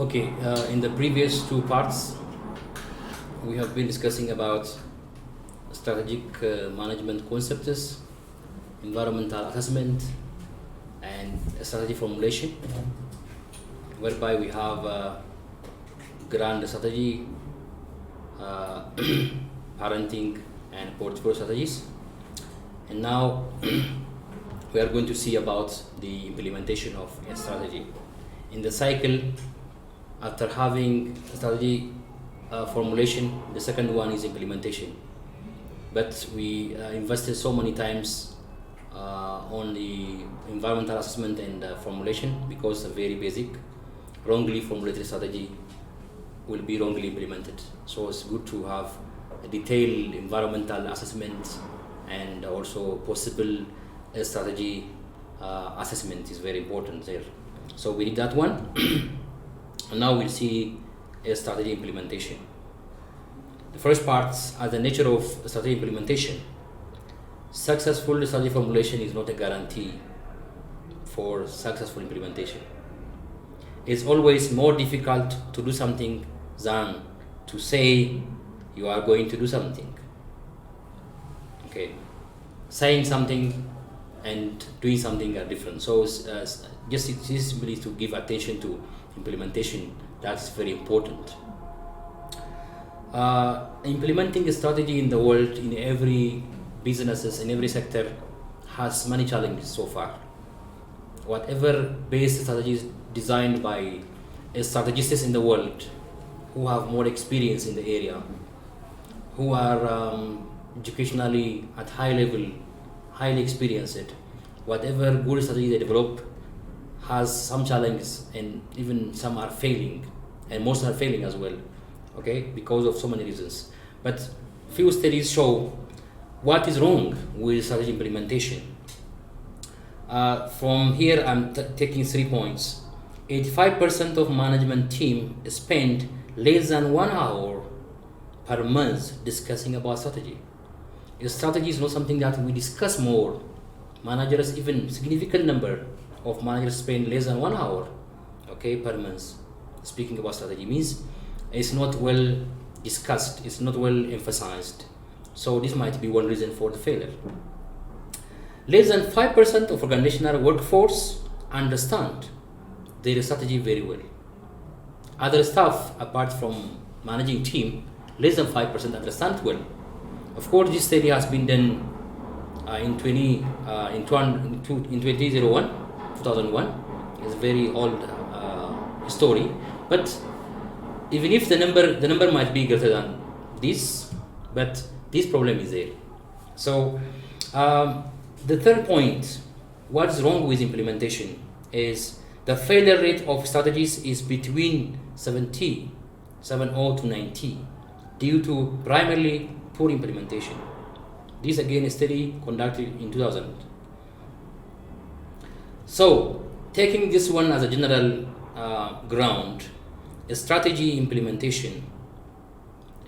Okay, in the previous two parts, we have been discussing about strategic management concepts, environmental assessment, and strategy formulation, whereby we have grand strategy, parenting, and portfolio strategies. And now we are going to see about the implementation of a strategy. In the cycle, after having strategy formulation, the second one is implementation. But we invested so many times on the environmental assessment and formulation because they're very basic. Wrongly formulated strategy will be wrongly implemented. So it's good to have a detailed environmental assessment and also possible strategy assessment is very important there. So we did that one. And now we'll see a strategy implementation. The first part are the nature of strategy implementation. Successful strategy formulation is not a guarantee for successful implementation. It's always more difficult to do something than to say you are going to do something. Okay, saying something and doing something are different. So just simply to give attention to implementation, that's very important. Implementing a strategy in the world, in every businesses, in every sector, has many challenges so far. Whatever base strategies designed by strategists in the world who have more experience in the area, who are educationally at high level, highly experienced, whatever good strategy they develop has some challenges, and even some are failing, and most are failing as well, okay, because of so many reasons. But few studies show what is wrong with strategy implementation. From here, I'm taking 3 points. 85% of management team spend less than 1 hour per month discussing about strategy. A strategy is not something that we discuss more. Managers, even significant number of managers spend less than 1 hour, okay, per month speaking about strategy. Means it's not well discussed, it's not well emphasized. So this might be one reason for the failure. Less than 5% of organizational workforce understand their strategy very well. Other staff, apart from managing team, less than 5% understand well. Of course, this study has been done in 2001. It's a very old story, but even if the number might be greater than this, but this problem is there. So the third point, what is wrong with implementation, is the failure rate of strategies is between 70 to 90 due to primarily poor implementation. This again is study conducted in 2000. So taking this one as a general ground, a strategy implementation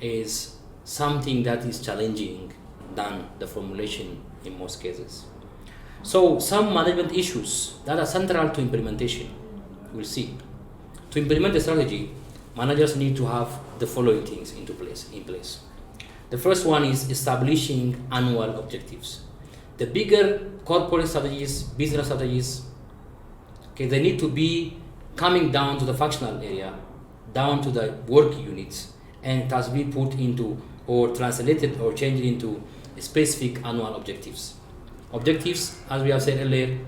is something that is challenging than the formulation in most cases. So some management issues that are central to implementation, we'll see. To implement a strategy, managers need to have the following things in place. The first one is establishing annual objectives. The bigger corporate strategies, business strategies, okay, they need to be coming down to the functional area, down to the work units, and it has been put into or translated or changed into specific annual objectives. Objectives, as we have said earlier,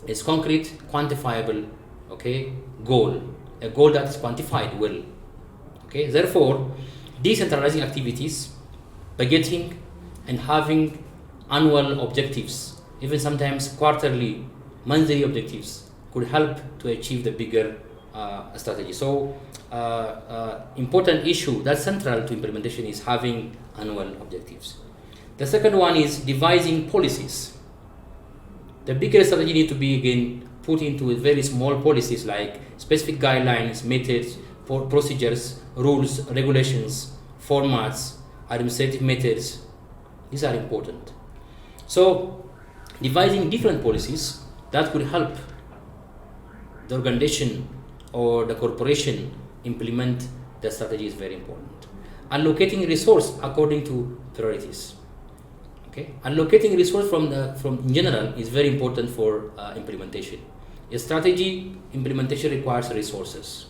is concrete, quantifiable, okay, goal, a goal that is quantified well. Okay, therefore, decentralizing activities, budgeting, and having annual objectives, even sometimes quarterly, monthly objectives, could help to achieve the bigger strategy. So, important issue that's central to implementation is having annual objectives. The second one is devising policies. The bigger strategy need to be again put into very small policies like specific guidelines, methods, procedures, rules, regulations, formats, administrative methods. These are important. So devising different policies that could help the organization or the corporation implement the strategy is very important. Allocating resource according to priorities. Okay, allocating resource from in general is very important for implementation. A strategy implementation requires resources,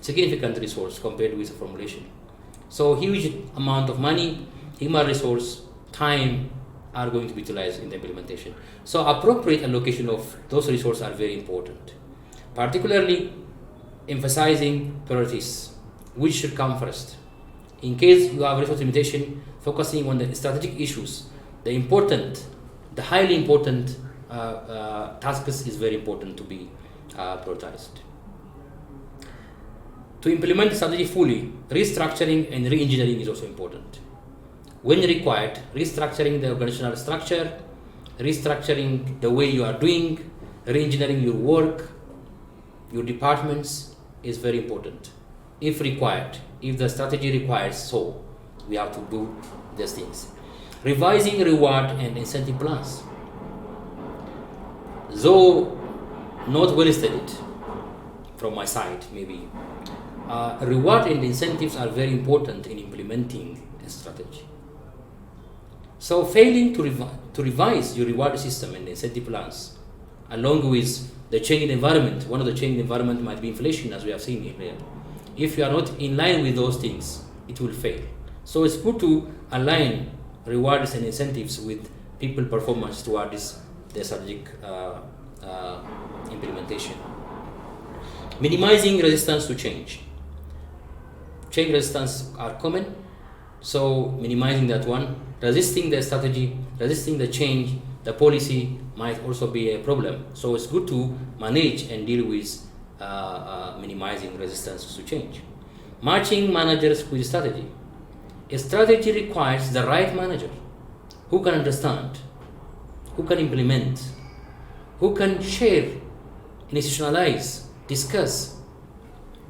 significant resource compared with formulation. So huge amount of money, human resource, time are going to be utilized in the implementation. So appropriate allocation of those resources are very important, particularly emphasizing priorities, which should come first. In case you have resource limitation, focusing on the strategic issues, the highly important tasks is very important to be prioritized. To implement the strategy fully, restructuring and re-engineering is also important. When required, restructuring the organizational structure, restructuring the way you are doing, re-engineering your work, your departments is very important. If required, if the strategy requires so, we have to do these things. Revising reward and incentive plans. Though not well studied from my side, maybe, reward and incentives are very important in implementing a strategy. So failing to revise your reward system and incentive plans, along with the changing environment, one of the changing environment might be inflation, as we have seen here. If you are not in line with those things, it will fail. So it's good to align rewards and incentives with people performance towards the strategic implementation. Minimizing resistance to change. Change resistance are common, so minimizing that one. Resisting the strategy, resisting the change, the policy might also be a problem. So it's good to manage and deal with minimizing resistance to change. Matching managers with strategy. A strategy requires the right manager who can understand, who can implement, who can share, institutionalize, discuss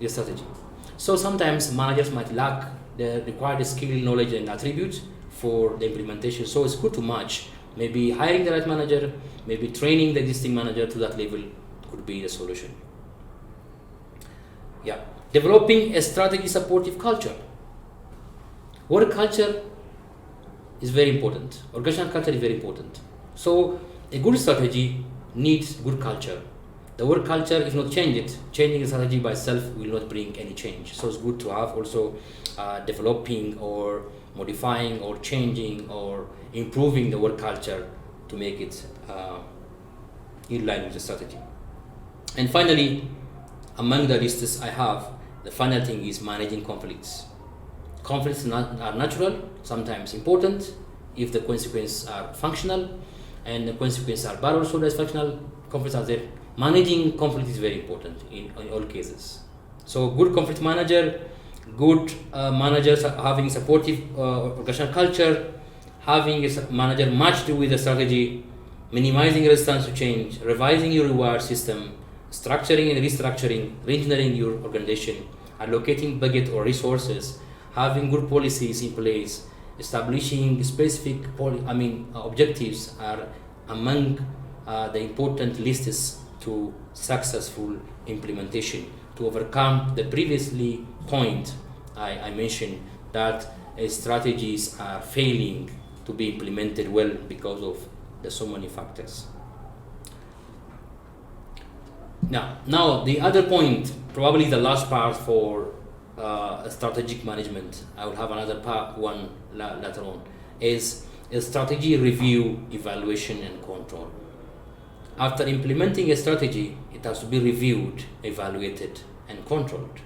the strategy. So sometimes managers might lack the required skill, knowledge, and attributes for the implementation. So it's good to match. Maybe hiring the right manager, maybe training the existing manager to that level could be the solution. Yeah, developing a strategy supportive culture. Work culture is very important. Organizational culture is very important. So a good strategy needs good culture. The work culture, if not changing the strategy by itself will not bring any change. So it's good to have also developing or modifying or changing or improving the work culture to make it in line with the strategy. And finally, among the lists I have, the final thing is managing conflicts. Conflicts are natural, sometimes important, if the consequences are functional, and the consequences are bad also dysfunctional, conflicts are there. Managing conflict is very important in all cases. So good conflict manager, good managers having supportive organizational culture, having a manager matched with the strategy, minimizing resistance to change, revising your reward system, structuring and restructuring, re-engineering your organization, allocating budget or resources, having good policies in place, establishing specific objectives are among the important lists to successful implementation, to overcome the previously point I mentioned that strategies are failing to be implemented well because of the so many factors. Now the other point, probably the last part for strategic management, I will have another part one later on, is a strategy review, evaluation, and control. After implementing a strategy, it has to be reviewed, evaluated, and controlled.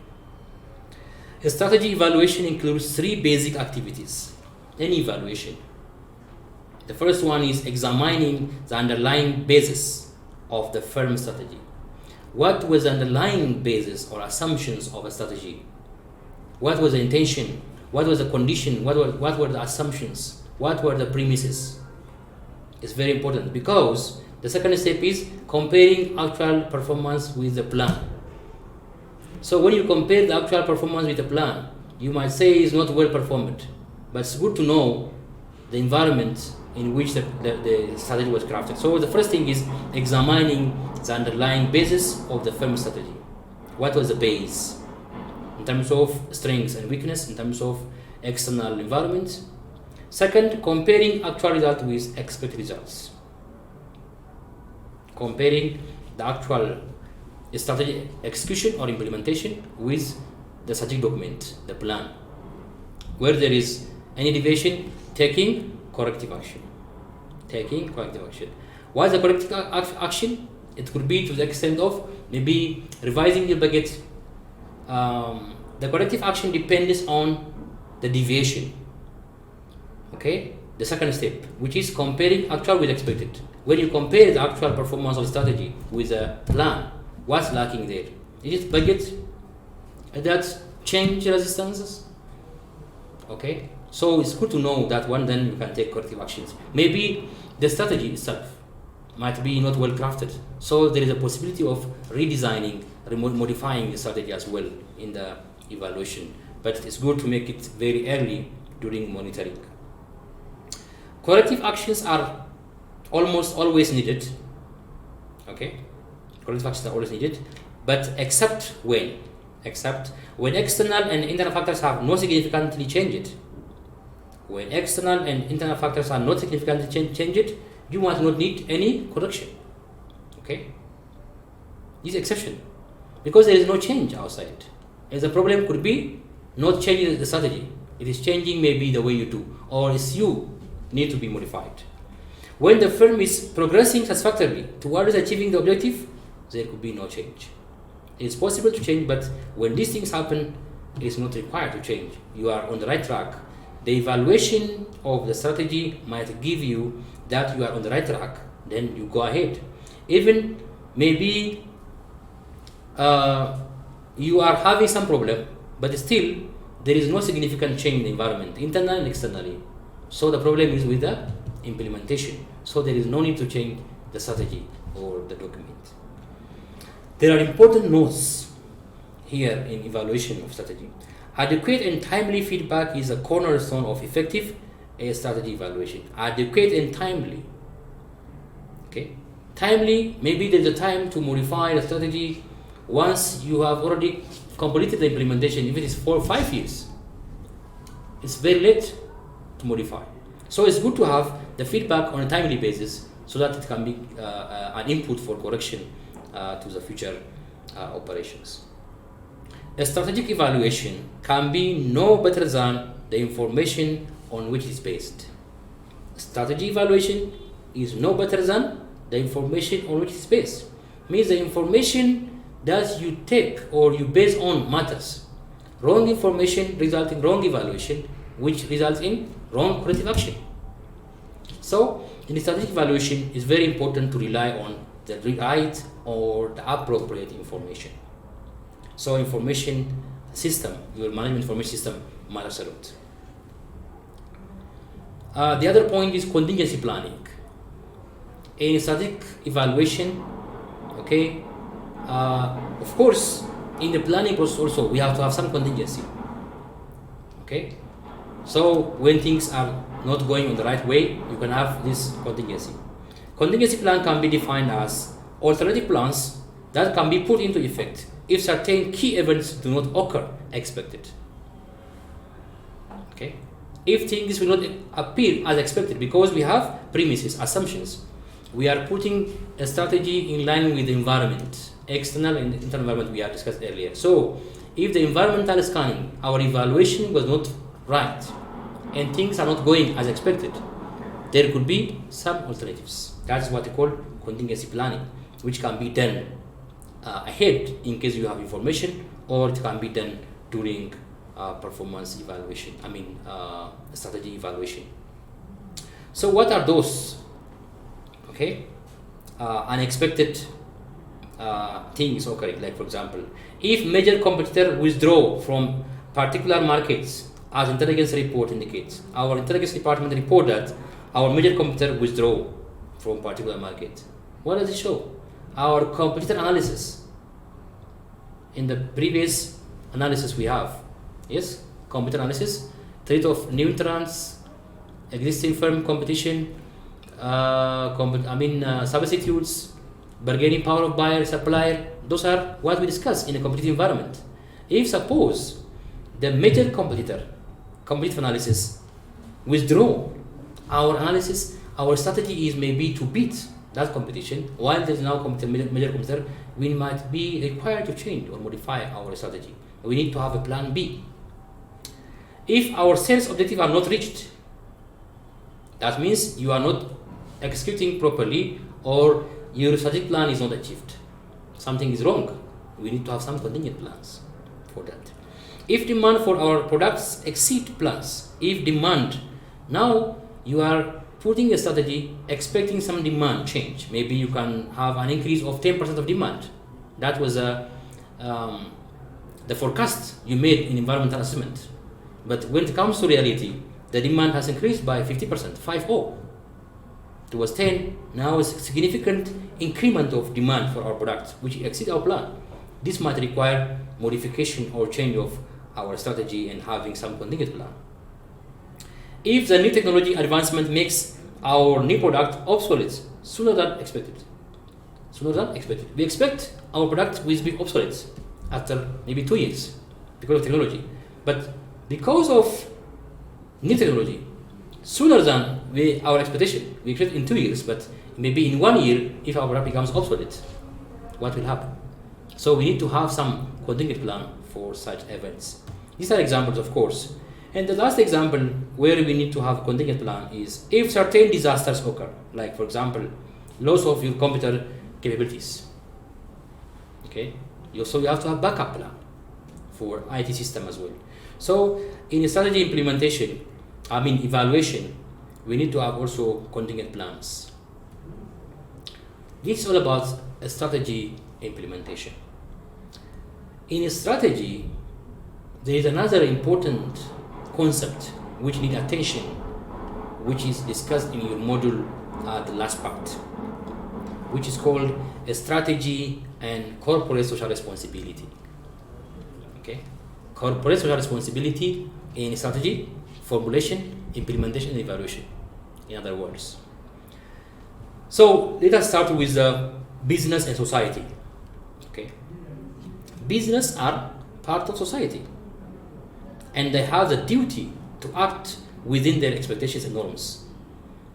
A strategy evaluation includes three basic activities. Any evaluation. The first one is examining the underlying basis of the firm strategy. What was the underlying basis or assumptions of a strategy? What was the intention? What was the condition? What were the assumptions? What were the premises? It's very important because the second step is comparing actual performance with the plan. So when you compare the actual performance with the plan, you might say it's not well performed, but it's good to know the environment in which the strategy was crafted. So the first thing is examining the underlying basis of the firm strategy. what was the base in terms of strengths and weakness, in terms of external environment. Second, comparing actual results with expected results. Comparing the actual strategy execution or implementation with the strategic document, the plan. Where there is any deviation, taking corrective action. Taking corrective action. What is the corrective action? It could be to the extent of maybe revising your budget. The corrective action depends on the deviation. Okay, the second step, which is comparing actual with expected. When you compare the actual performance of the strategy with a plan, what's lacking there? Is it budget? That change resistances? Okay, so it's good to know that one, then you can take corrective actions. Maybe the strategy itself might be not well crafted, so there is a possibility of redesigning, modifying the strategy as well in the evaluation. But it's good to make it very early during monitoring. Corrective actions are almost always needed. Okay, corrective actions are always needed, but except when external and internal factors have not significantly changed. When external and internal factors are not significantly changed, you might not need any correction. Okay, this is exception because there is no change outside. As the problem could be not changing the strategy, it is changing maybe the way you do, or it's you need to be modified. When the firm is progressing satisfactorily towards achieving the objective, there could be no change. It's possible to change, but when these things happen, it's not required to change. You are on the right track. The evaluation of the strategy might give you that you are on the right track, then you go ahead. Even maybe you are having some problem, but still there is no significant change in the environment, internally and externally. So the problem is with the implementation. So there is no need to change the strategy or the document. There are important notes here in evaluation of strategy. Adequate and timely feedback is a cornerstone of effective strategy evaluation. Adequate and timely. Okay, timely, maybe there's a time to modify the strategy once you have already completed the implementation. If it is 4 or 5 years, it's very late to modify. So it's good to have the feedback on a timely basis so that it can be an input for correction to the future operations. A strategic evaluation can be no better than the information on which it is based. Strategy evaluation is no better than the information on which it is based. Means the information that you take or you base on matters. Wrong information results in wrong evaluation, which results in wrong corrective action. So in the strategic evaluation, it's very important to rely on the right or the appropriate information. So information system, your management information system matters a lot. The other point is contingency planning. In strategic evaluation, okay, of course, in the planning process also we have to have some contingency. Okay, so when things are not going in the right way, you can have this contingency. Contingency plan can be defined as alternative plans that can be put into effect if certain key events do not occur expected. Okay, if things will not appear as expected, because we have premises, assumptions, we are putting a strategy in line with the environment, external and internal environment we have discussed earlier. So if the environmental scanning, our evaluation was not right and things are not going as expected, there could be some alternatives. That's what we call contingency planning, which can be done ahead in case you have information, or it can be done during performance evaluation, strategy evaluation. So what are those? Okay, unexpected things occurring, like for example, if major competitor withdraw from particular markets, as intelligence report indicates, our intelligence department report that our major competitor withdraw from particular market. What does it show? Our competitor analysis. In the previous analysis we have, yes, competitor analysis, threat of new entrants, existing firm competition, substitutes, bargaining power of buyer, supplier. Those are what we discuss in a competitive environment. If suppose the major competitor, competitive analysis, withdraw our analysis, our strategy is maybe to beat that competition. While there is now major competitor, we might be required to change or modify our strategy. We need to have a plan B. If our sales objectives are not reached, that means you are not executing properly or your strategic plan is not achieved. Something is wrong. We need to have some contingent plans for that. If demand for our products exceed plans, if demand, now you are putting a strategy expecting some demand change. Maybe you can have an increase of 10% of demand. That was the forecast you made in environmental assessment. But when it comes to reality, the demand has increased by 50%, 5-0. It was 10, now it's a significant increment of demand for our products, which exceed our plan. This might require modification or change of our strategy and having some contingent plan. If the new technology advancement makes our new product obsolete sooner than expected, we expect our product will be obsolete after maybe 2 years because of technology. But because of new technology, sooner than our expectation, we expect in 2 years, but maybe in 1 year, if our product becomes obsolete, what will happen? So we need to have some contingent plan for such events. These are examples, of course. And the last example where we need to have a contingent plan is if certain disasters occur, like for example, loss of your computer capabilities. Okay, so you have to have backup plan for IT system as well. So in strategy implementation, evaluation, we need to have also contingent plans. This is all about a strategy implementation. In a strategy, there is another important concept which needs attention, which is discussed in your module the last part, which is called a strategy and corporate social responsibility. Okay, corporate social responsibility in strategy, formulation, implementation, and evaluation, in other words. So let us start with business and society. Okay, business are part of society, and they have the duty to act within their expectations and norms.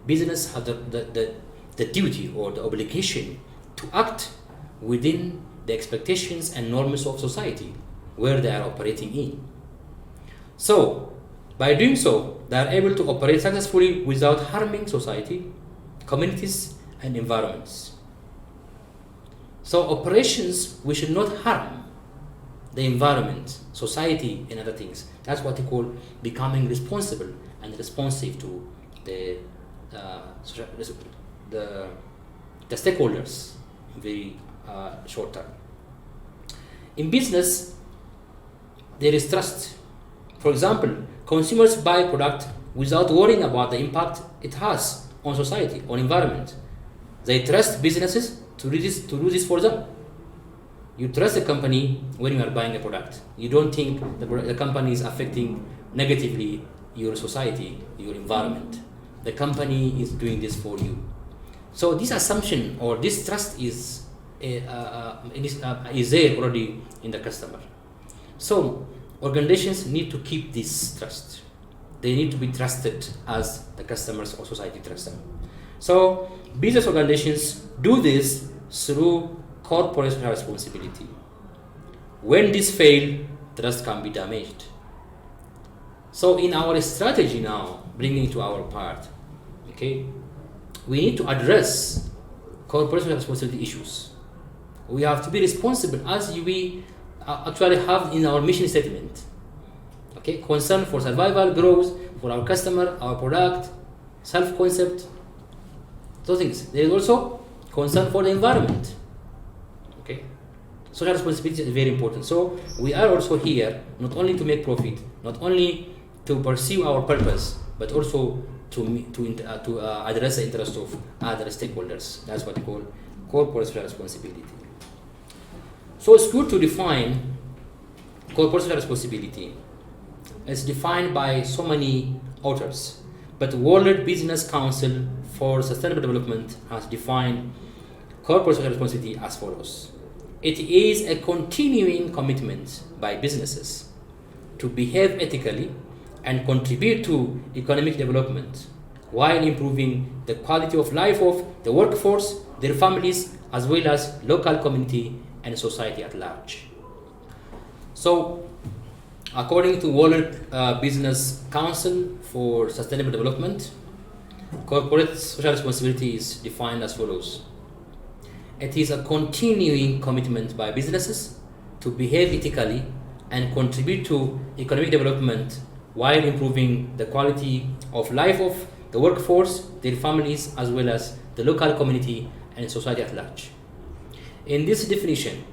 Business have the duty or the obligation to act within the expectations and norms of society where they are operating in. So, by doing so, they are able to operate successfully without harming society, communities, and environments. So, operations, we should not harm the environment, society, and other things. That's what we call becoming responsible and responsive to the stakeholders in very short term. In business, there is trust. For example, consumers buy product without worrying about the impact it has on society, on environment. They trust businesses to do this for them. You trust a company when you are buying a product. You don't think the company is affecting negatively your society, your environment. The company is doing this for you. So this assumption or this trust is there already in the customer. So organizations need to keep this trust. They need to be trusted as the customers or society trust them. So business organizations do this through corporate social responsibility. When this fails, trust can be damaged. So in our strategy now, bringing it to our part, okay, we need to address corporate social responsibility issues. We have to be responsible as we actually have in our mission statement. Okay, concern for survival, growth, for our customer, our product, self-concept, those things. There is also concern for the environment. Okay, social responsibility is very important. So we are also here not only to make profit, not only to pursue our purpose, but also to address the interest of other stakeholders. That's what we call corporate social responsibility. So it's good to define corporate social responsibility. It's defined by so many authors, but World Business Council for Sustainable Development has defined corporate social responsibility as follows. It is a continuing commitment by businesses to behave ethically and contribute to economic development while improving the quality of life of the workforce, their families, as well as local community and society at large. So, according to World Business Council for Sustainable Development, corporate social responsibility is defined as follows. It is a continuing commitment by businesses to behave ethically and contribute to economic development while improving the quality of life of the workforce, their families, as well as the local community and society at large. In this definition,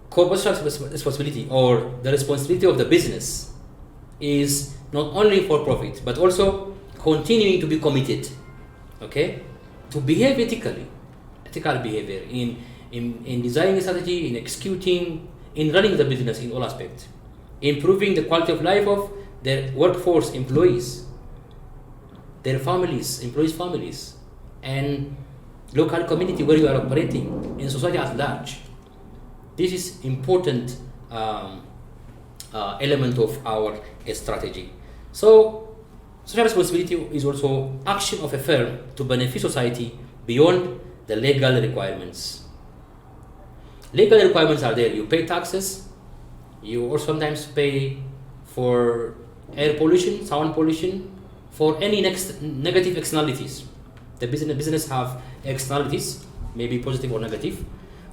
corporate social responsibility, or the responsibility of the business, is not only for profit but also continuing to be committed, okay, to behave ethically, ethical behavior in designing a strategy, in executing, in running the business in all aspects, improving the quality of life of their workforce, employees, their families, employees' families, and local community where you are operating, in society at large. This is important element of our strategy. So, social responsibility is also action of a firm to benefit society beyond the legal requirements. Legal requirements are there. You pay taxes. You also sometimes pay for air pollution, sound pollution, for any negative externalities. The business have externalities, maybe positive or negative.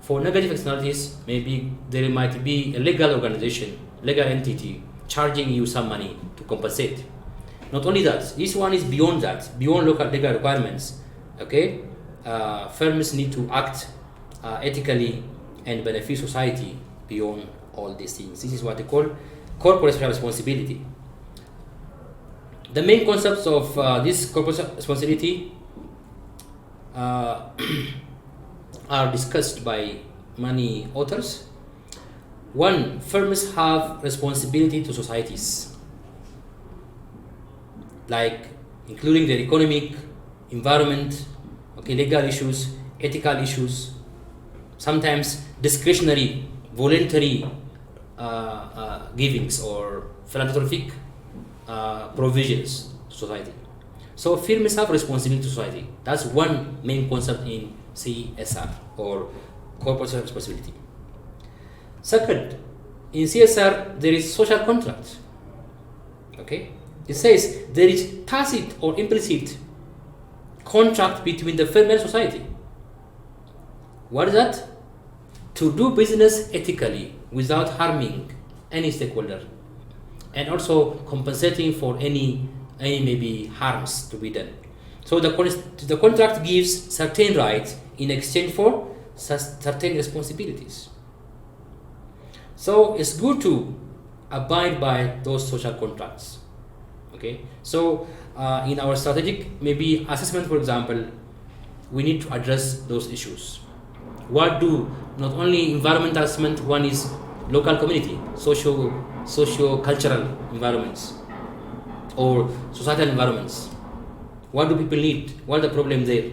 For negative externalities, maybe there might be a legal organization, legal entity charging you some money to compensate. Not only that, this one is beyond that, beyond local legal requirements. Okay, firms need to act ethically and benefit society beyond all these things. This is what they call corporate social responsibility. The main concepts of this corporate responsibility are discussed by many authors. One, firms have responsibility to societies, like including their economic, environment, okay, legal issues, ethical issues, sometimes discretionary, voluntary givings or philanthropic provisions to society. So firms have responsibility to society. That's one main concept in CSR, or corporate social responsibility. Second, in CSR there is social contract. Okay, it says there is tacit or implicit contract between the firm and society. What is that? To do business ethically without harming any stakeholder, and also compensating for any maybe harms to be done. So the contract gives certain rights in exchange for certain responsibilities. So it's good to abide by those social contracts. Okay. So in our strategic maybe assessment, for example, we need to address those issues. What do not only environmental assessment, one is local community, socio-cultural environments, or societal environments. What do people need? What are the problems there?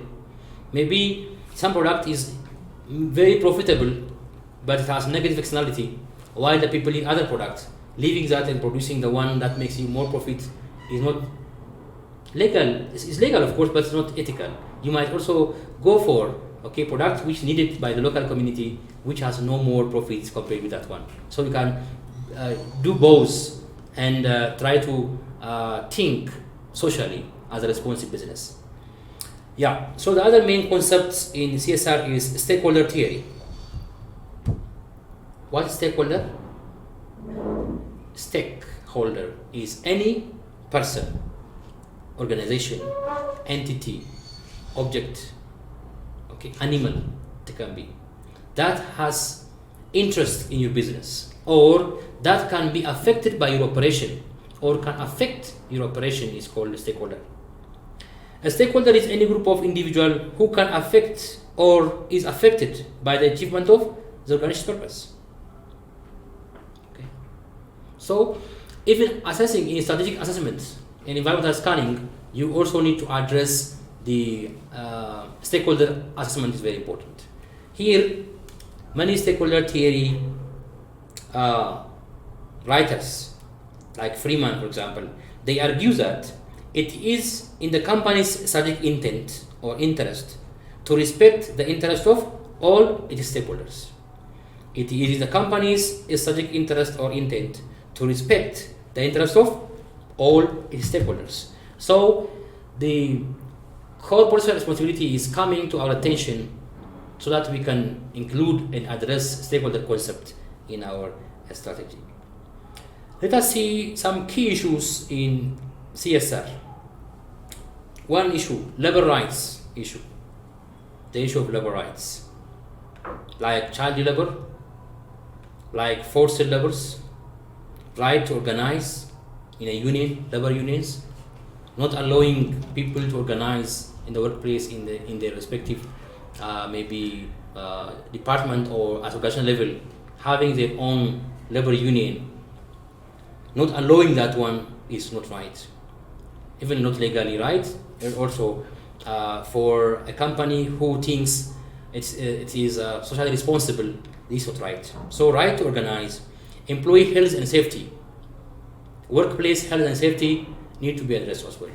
Maybe some product is very profitable, but it has negative externality, while the people need other products. Leaving that and producing the one that makes you more profit is not legal. It's legal, of course, but it's not ethical. You might also go for product which needed by the local community, which has no more profits compared with that one. So you can do both and try to think socially as a responsive business. Yeah. So the other main concepts in CSR is stakeholder theory. What is stakeholder? Stakeholder is any person, organization, entity, object, animal, it can be, that has interest in your business, or that can be affected by your operation, or can affect your operation, is called a stakeholder. A stakeholder is any group of individuals who can affect or is affected by the achievement of the organization's purpose. Okay. So, even assessing in strategic assessments and environmental scanning, you also need to address the stakeholder assessment is very important. Here, many stakeholder theory writers, like Freeman, for example, they argue that it is in the company's strategic intent or interest to respect the interest of all its stakeholders. It is the company's strategic interest or intent to respect the interest of all its stakeholders. So the corporate social responsibility is coming to our attention so that we can include and address stakeholder concept in our strategy. Let us see some key issues in CSR. One issue, labor rights issue. The issue of labor rights, like child labor, like forced labors, right to organize in a union, labor unions, not allowing people to organize in the workplace in their respective department or association level, having their own labor union, not allowing that one is not right, even not legally right. And also for a company who thinks it is socially responsible, this is not right. So right to organize, employee health and safety, workplace health and safety need to be addressed as well.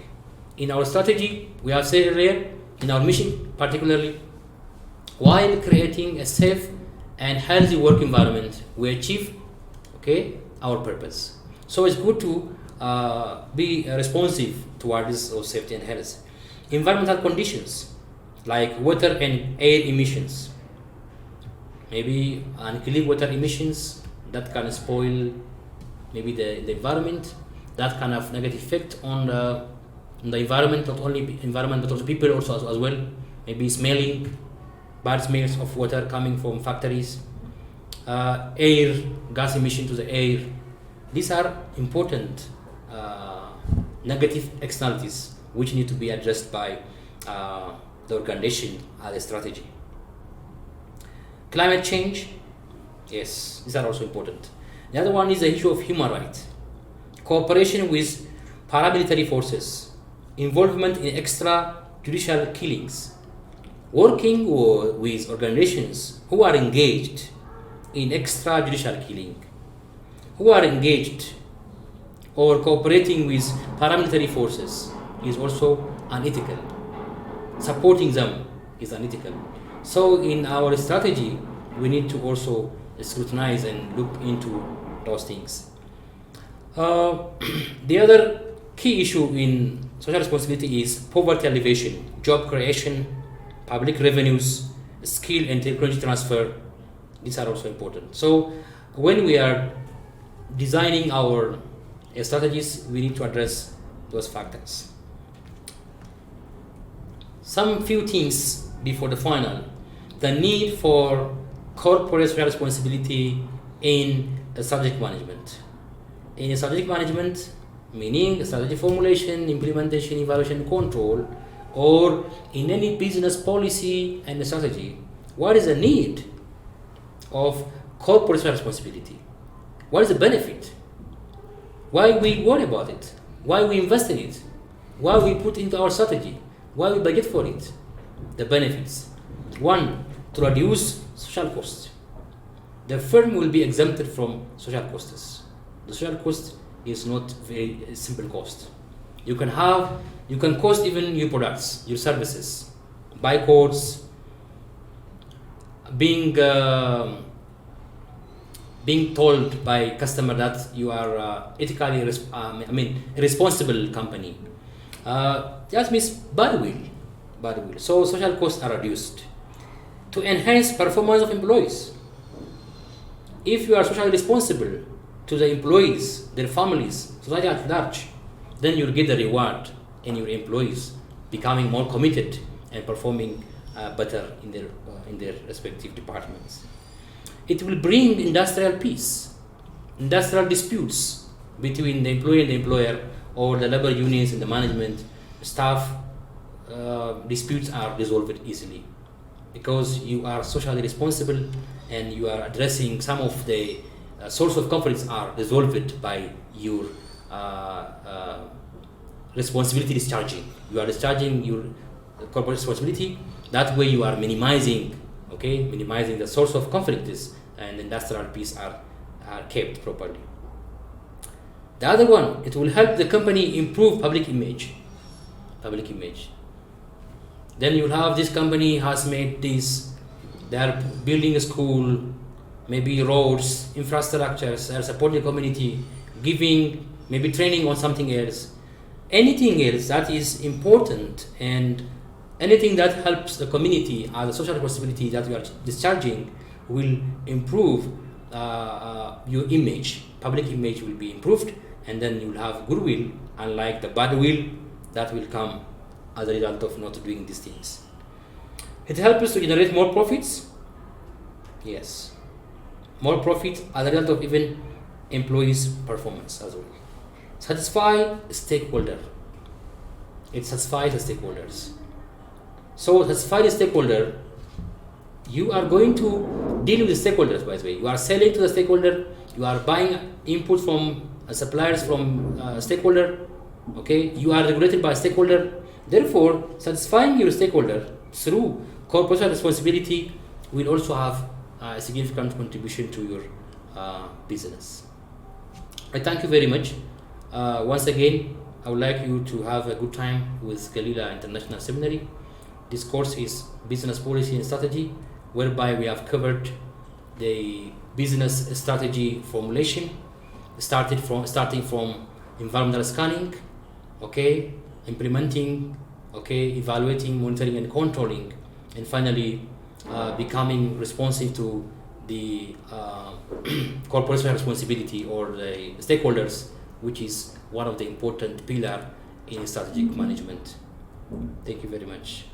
In our strategy, we have said earlier, in our mission particularly, while creating a safe and healthy work environment, we achieve our purpose. So it's good to be responsive towards this safety and health. Environmental conditions like water and air emissions, maybe unclean water emissions that can spoil maybe the environment, that can have negative effect on the environment, not only environment but also people also as well, maybe smelling, bad smells of water coming from factories, air, gas emission to the air. These are important negative externalities which need to be addressed by the organization as a strategy. Climate change, yes, these are also important. The other one is the issue of human rights, cooperation with paramilitary forces, involvement in extrajudicial killings, working with organizations who are engaged in extrajudicial killing, who are engaged or cooperating with paramilitary forces is also unethical. Supporting them is unethical. So in our strategy, we need to also scrutinize and look into those things. The other key issue in social responsibility is poverty alleviation, job creation, public revenues, skill and technology transfer. These are also important. So when we are designing our strategies, we need to address those factors. Some few things before the final. The need for corporate social responsibility in strategic management. In strategic management, meaning strategy formulation, implementation, evaluation, control, or in any business policy and strategy, what is the need of corporate social responsibility? What is the benefit? Why we worry about it? Why we invest in it? Why we put into our strategy? Why we budget for it? The benefits. One, to reduce social costs. The firm will be exempted from social costs. The social cost is not very simple cost. You can cost even your products, your services, buy codes, being told by customer that you are ethically responsible company. That means bad will. So social costs are reduced. To enhance performance of employees. If you are socially responsible to the employees, their families, society at large, then you'll get the reward in your employees becoming more committed and performing better in their respective departments. It will bring industrial peace, industrial disputes between the employee and the employer, or the labor unions and the management staff. Disputes are resolved easily because you are socially responsible and you are addressing some of the source of conflicts are resolved by your responsibility discharging. You are discharging your corporate responsibility. That way you are minimizing the source of conflicts, and industrial peace are kept properly. The other one, it will help the company improve public image. Then you have this company has made this, they are building a school, maybe roads, infrastructures, they are supporting the community, giving maybe training on something else. Anything else that is important and anything that helps the community as a social responsibility that you are discharging will improve your image. Public image will be improved, and then you will have goodwill, unlike the bad will that will come as a result of not doing these things. It helps us to generate more profits. Yes, more profit as a result of even employees' performance as well. Satisfy stakeholder. It satisfies the stakeholders. So satisfy the stakeholder, you are going to deal with the stakeholders, by the way. You are selling to the stakeholder, you are buying input from suppliers from stakeholder, okay? You are regulated by stakeholder. Therefore, satisfying your stakeholder through corporate responsibility will also have a significant contribution to your business. I thank you very much. Once again, I would like you to have a good time with Galila International Seminary. This course is Business Policy and Strategy, whereby we have covered the business strategy formulation, starting from environmental scanning, okay, implementing, okay, evaluating, monitoring, and controlling, and finally becoming responsive to the corporation responsibility or the stakeholders, which is one of the important pillars in strategic management. Thank you very much.